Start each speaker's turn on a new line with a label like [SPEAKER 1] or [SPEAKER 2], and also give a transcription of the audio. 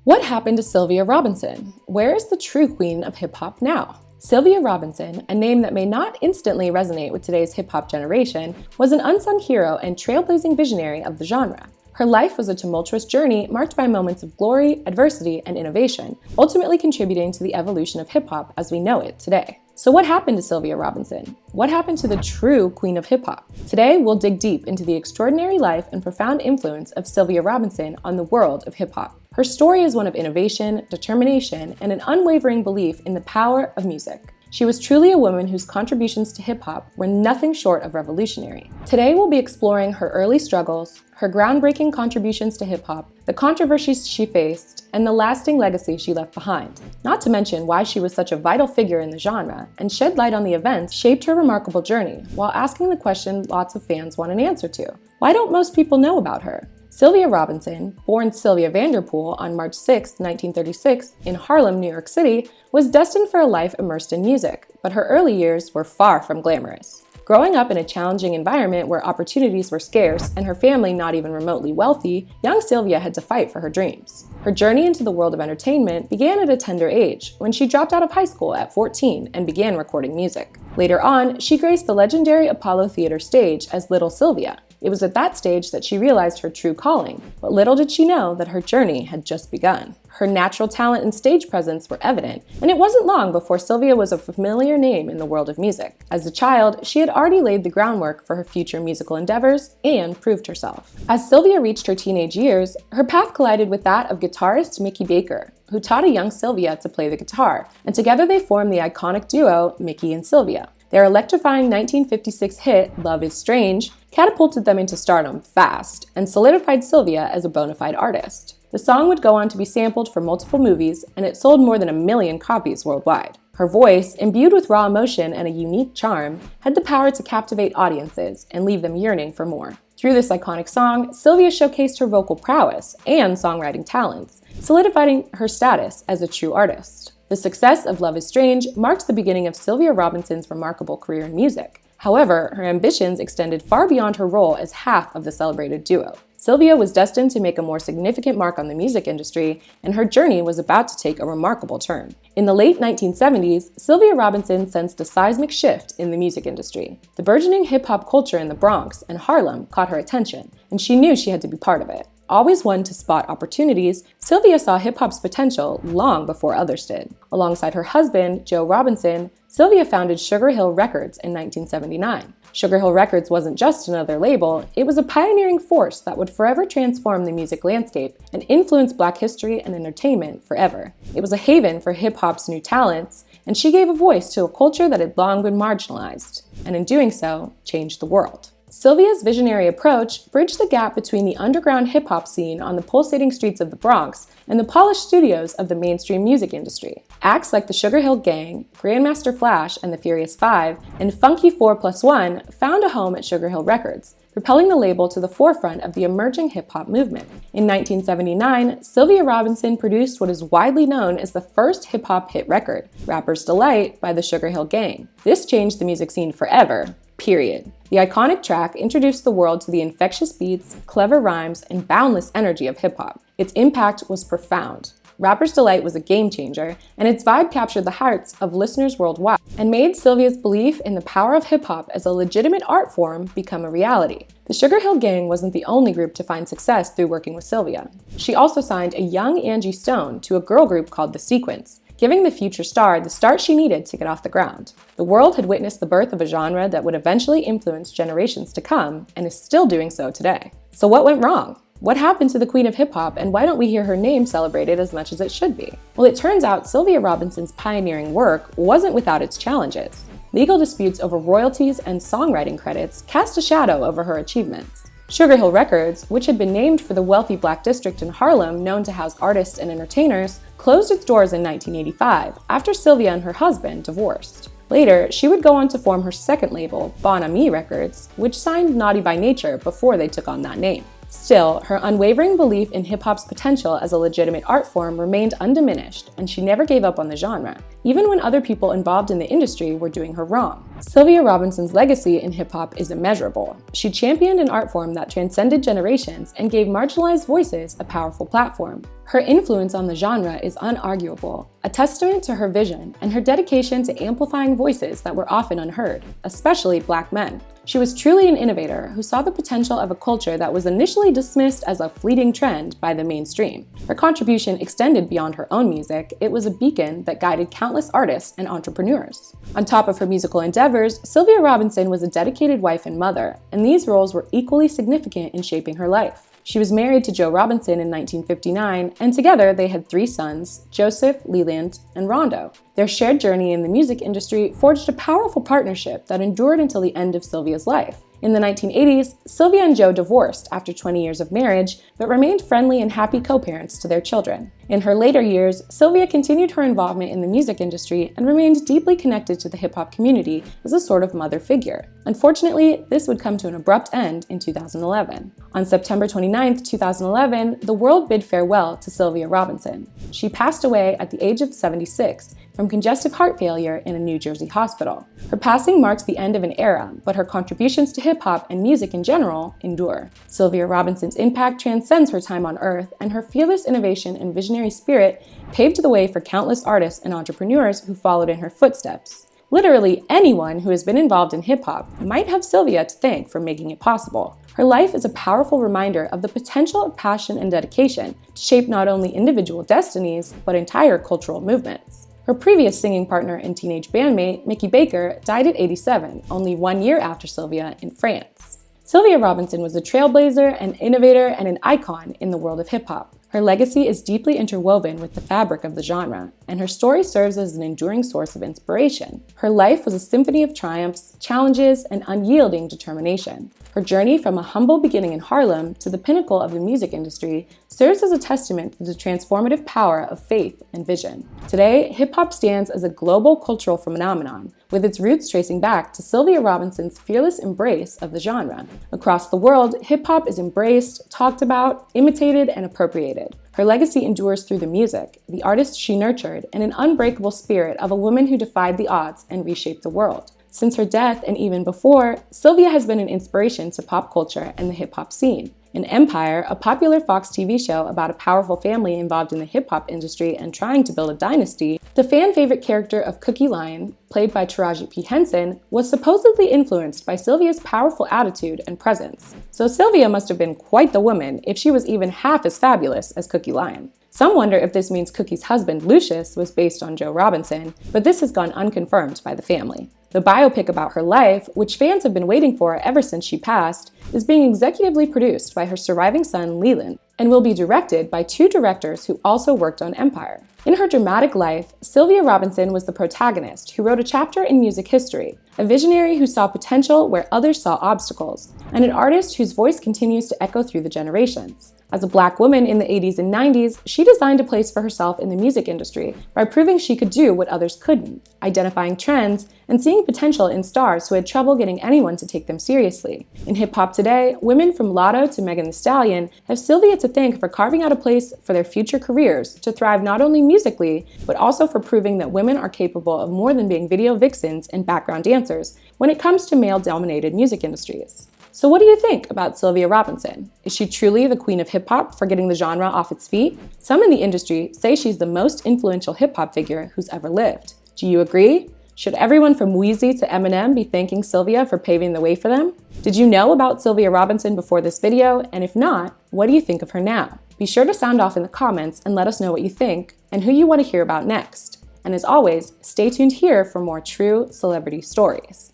[SPEAKER 1] What happened to Sylvia Robinson? Where is the true queen of hip-hop now? Sylvia Robinson, a name that may not instantly resonate with today's hip-hop generation, was an unsung hero and trailblazing visionary of the genre. Her life was a tumultuous journey marked by moments of glory, adversity, and innovation, ultimately contributing to the evolution of hip-hop as we know it today. So what happened to Sylvia Robinson? What happened to the true queen of hip-hop? Today, we'll dig deep into the extraordinary life and profound influence of Sylvia Robinson on the world of hip-hop. Her story is one of innovation, determination, and an unwavering belief in the power of music. She was truly a woman whose contributions to hip-hop were nothing short of revolutionary. Today, we'll be exploring her early struggles, her groundbreaking contributions to hip-hop, the controversies she faced, and the lasting legacy she left behind. Not to mention why she was such a vital figure in the genre, and shed light on the events shaped her remarkable journey, while asking the question lots of fans want an answer to. Why don't most people know about her? Sylvia Robinson, born Sylvia Vanderpool on March 6, 1936, in Harlem, New York City, was destined for a life immersed in music, but her early years were far from glamorous. Growing up in a challenging environment where opportunities were scarce and her family not even remotely wealthy, young Sylvia had to fight for her dreams. Her journey into the world of entertainment began at a tender age, when she dropped out of high school at 14 and began recording music. Later on, she graced the legendary Apollo Theater stage as Little Sylvia. It was at that stage that she realized her true calling, but little did she know that her journey had just begun. Her natural talent and stage presence were evident, and it wasn't long before Sylvia was a familiar name in the world of music. As a child, she had already laid the groundwork for her future musical endeavors and proved herself. As Sylvia reached her teenage years, her path collided with that of guitarist Mickey Baker, who taught a young Sylvia to play the guitar, and together they formed the iconic duo Mickey and Sylvia. Their electrifying 1956 hit, Love Is Strange, catapulted them into stardom fast and solidified Sylvia as a bona fide artist. The song would go on to be sampled for multiple movies, and it sold more than 1 million copies worldwide. Her voice, imbued with raw emotion and a unique charm, had the power to captivate audiences and leave them yearning for more. Through this iconic song, Sylvia showcased her vocal prowess and songwriting talents, solidifying her status as a true artist. The success of Love Is Strange marked the beginning of Sylvia Robinson's remarkable career in music. However, her ambitions extended far beyond her role as half of the celebrated duo. Sylvia was destined to make a more significant mark on the music industry, and her journey was about to take a remarkable turn. In the late 1970s, Sylvia Robinson sensed a seismic shift in the music industry. The burgeoning hip-hop culture in the Bronx and Harlem caught her attention, and she knew she had to be part of it. Always one to spot opportunities, Sylvia saw hip-hop's potential long before others did. Alongside her husband, Joe Robinson, Sylvia founded Sugar Hill Records in 1979. Sugar Hill Records wasn't just another label, it was a pioneering force that would forever transform the music landscape and influence Black history and entertainment forever. It was a haven for hip-hop's new talents, and she gave a voice to a culture that had long been marginalized, and in doing so, changed the world. Sylvia's visionary approach bridged the gap between the underground hip-hop scene on the pulsating streets of the Bronx and the polished studios of the mainstream music industry. Acts like the Sugar Hill Gang, Grandmaster Flash and the Furious Five, and Funky 4+1 found a home at Sugar Hill Records, propelling the label to the forefront of the emerging hip-hop movement. In 1979, Sylvia Robinson produced what is widely known as the first hip-hop hit record, Rapper's Delight by the Sugar Hill Gang. This changed the music scene forever. Period. The iconic track introduced the world to the infectious beats, clever rhymes, and boundless energy of hip-hop. Its impact was profound. Rapper's Delight was a game changer, and its vibe captured the hearts of listeners worldwide and made Sylvia's belief in the power of hip-hop as a legitimate art form become a reality. The Sugar Hill Gang wasn't the only group to find success through working with Sylvia. She also signed a young Angie Stone to a girl group called The Sequence, giving the future star the start she needed to get off the ground. The world had witnessed the birth of a genre that would eventually influence generations to come, and is still doing so today. So what went wrong? What happened to the queen of hip-hop, and why don't we hear her name celebrated as much as it should be? Well, it turns out Sylvia Robinson's pioneering work wasn't without its challenges. Legal disputes over royalties and songwriting credits cast a shadow over her achievements. Sugar Hill Records, which had been named for the wealthy Black district in Harlem known to house artists and entertainers, closed its doors in 1985 after Sylvia and her husband divorced. Later, she would go on to form her second label, Bon Ami Records, which signed Naughty by Nature before they took on that name. Still, her unwavering belief in hip-hop's potential as a legitimate art form remained undiminished, and she never gave up on the genre, even when other people involved in the industry were doing her wrong. Sylvia Robinson's legacy in hip-hop is immeasurable. She championed an art form that transcended generations and gave marginalized voices a powerful platform. Her influence on the genre is unarguable, a testament to her vision and her dedication to amplifying voices that were often unheard, especially Black men. She was truly an innovator who saw the potential of a culture that was initially dismissed as a fleeting trend by the mainstream. Her contribution extended beyond her own music. It was a beacon that guided countless artists and entrepreneurs. On top of her musical endeavors, Sylvia Robinson was a dedicated wife and mother, and these roles were equally significant in shaping her life. She was married to Joe Robinson in 1959, and together they had 3 sons, Joseph, Leland, and Rondo. Their shared journey in the music industry forged a powerful partnership that endured until the end of Sylvia's life. In the 1980s, Sylvia and Joe divorced after 20 years of marriage, but remained friendly and happy co-parents to their children. In her later years, Sylvia continued her involvement in the music industry and remained deeply connected to the hip-hop community as a sort of mother figure. Unfortunately, this would come to an abrupt end in 2011. On September 29, 2011, the world bid farewell to Sylvia Robinson. She passed away at the age of 76 from congestive heart failure in a New Jersey hospital. Her passing marks the end of an era, but her contributions to hip-hop and music in general endure. Sylvia Robinson's impact transcends her time on Earth, and her fearless innovation and visionary spirit paved the way for countless artists and entrepreneurs who followed in her footsteps. Literally anyone who has been involved in hip-hop might have Sylvia to thank for making it possible. Her life is a powerful reminder of the potential of passion and dedication to shape not only individual destinies, but entire cultural movements. Her previous singing partner and teenage bandmate, Mickey Baker, died at 87, only 1 year after Sylvia, in France. Sylvia Robinson was a trailblazer, an innovator, and an icon in the world of hip-hop. Her legacy is deeply interwoven with the fabric of the genre, and her story serves as an enduring source of inspiration. Her life was a symphony of triumphs, challenges, and unyielding determination. Her journey from a humble beginning in Harlem to the pinnacle of the music industry serves as a testament to the transformative power of faith and vision. Today, hip-hop stands as a global cultural phenomenon, with its roots tracing back to Sylvia Robinson's fearless embrace of the genre. Across the world, hip-hop is embraced, talked about, imitated, and appropriated. Her legacy endures through the music, the artists she nurtured, and an unbreakable spirit of a woman who defied the odds and reshaped the world. Since her death, and even before, Sylvia has been an inspiration to pop culture and the hip-hop scene. In Empire, a popular Fox TV show about a powerful family involved in the hip-hop industry and trying to build a dynasty, the fan-favorite character of Cookie Lion, played by Taraji P. Henson, was supposedly influenced by Sylvia's powerful attitude and presence. So Sylvia must have been quite the woman if she was even half as fabulous as Cookie Lion. Some wonder if this means Cookie's husband, Lucius, was based on Joe Robinson, but this has gone unconfirmed by the family. The biopic about her life, which fans have been waiting for ever since she passed, is being executively produced by her surviving son, Leland, and will be directed by 2 directors who also worked on Empire. In her dramatic life, Sylvia Robinson was the protagonist who wrote a chapter in music history, a visionary who saw potential where others saw obstacles, and an artist whose voice continues to echo through the generations. As a Black woman in the 80s and 90s, she designed a place for herself in the music industry by proving she could do what others couldn't, identifying trends, and seeing potential in stars who had trouble getting anyone to take them seriously. In hip-hop today, women from Lotto to Megan Thee Stallion have Sylvia to thank for carving out a place for their future careers to thrive not only musically, but also for proving that women are capable of more than being video vixens and background dancers when it comes to male-dominated music industries. So what do you think about Sylvia Robinson? Is she truly the queen of hip-hop for getting the genre off its feet? Some in the industry say she's the most influential hip-hop figure who's ever lived. Do you agree? Should everyone from Weezy to Eminem be thanking Sylvia for paving the way for them? Did you know about Sylvia Robinson before this video? And if not, what do you think of her now? Be sure to sound off in the comments and let us know what you think and who you want to hear about next. And as always, stay tuned here for more true celebrity stories.